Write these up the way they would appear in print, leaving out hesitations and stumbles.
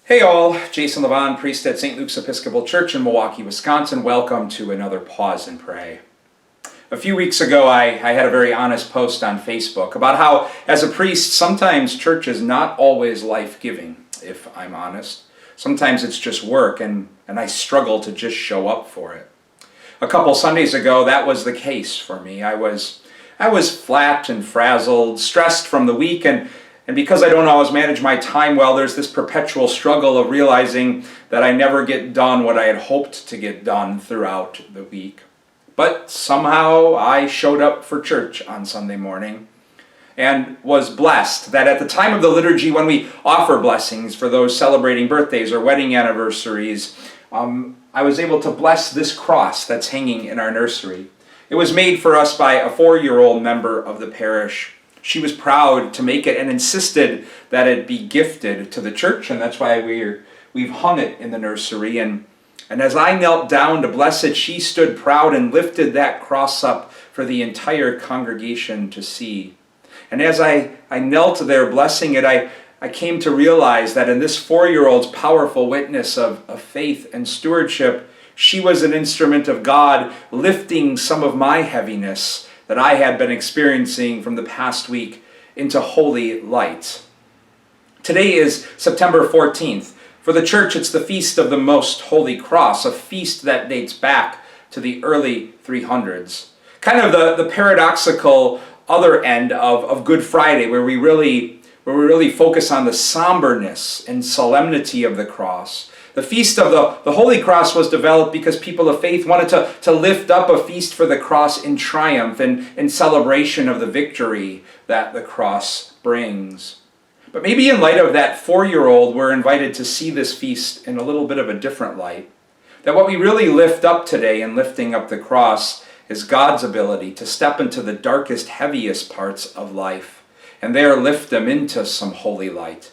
Hey all, Jason Levon, priest at St. Luke's Episcopal Church in Milwaukee, Wisconsin. Welcome to another Pause and Pray. A few weeks ago, I had a very honest post on Facebook about how, as a priest, sometimes church is not always life-giving, if I'm honest. Sometimes it's just work, and I struggle to just show up for it. A couple Sundays ago, that was the case for me. I was flat and frazzled, stressed from the week, and because I don't always manage my time well, there's this perpetual struggle of realizing that I never get done what I had hoped to get done throughout the week. But somehow I showed up for church on Sunday morning and was blessed that at the time of the liturgy, when we offer blessings for those celebrating birthdays or wedding anniversaries, I was able to bless this cross that's hanging in our nursery. It was made for us by a 4-year-old member of the parish. She was proud to make it and insisted that it be gifted to the church, and that's why we've hung it in the nursery. And as I knelt down to bless it, she stood proud and lifted that cross up for the entire congregation to see. And as I knelt there blessing it, I came to realize that in this 4-year-old's powerful witness of faith and stewardship, she was an instrument of God lifting some of my heaviness that I had been experiencing from the past week into holy light. Today is September 14th. For the church, it's the Feast of the Most Holy Cross, a feast that dates back to the early 300s. Kind of the paradoxical other end of Good Friday, where we really focus on the somberness and solemnity of the cross. The Feast of the Holy Cross was developed because people of faith wanted to lift up a feast for the cross in triumph and in celebration of the victory that the cross brings. But maybe in light of that 4-year-old, we're invited to see this feast in a little bit of a different light. That what we really lift up today in lifting up the cross is God's ability to step into the darkest, heaviest parts of life and there lift them into some holy light.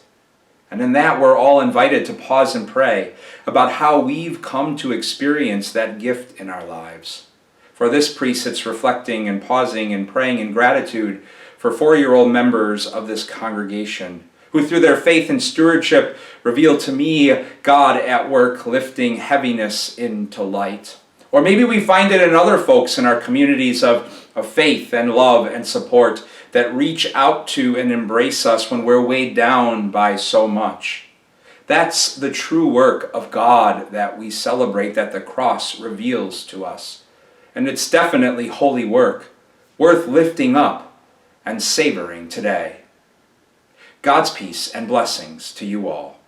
And in that, we're all invited to pause and pray about how we've come to experience that gift in our lives. For this priest, it's reflecting and pausing and praying in gratitude for 4-year-old members of this congregation who, through their faith and stewardship, reveal to me God at work lifting heaviness into light. Or maybe we find it in other folks in our communities of faith and love and support that reach out to and embrace us when we're weighed down by so much. That's the true work of God that we celebrate, that the cross reveals to us. And it's definitely holy work, worth lifting up and savoring today. God's peace and blessings to you all.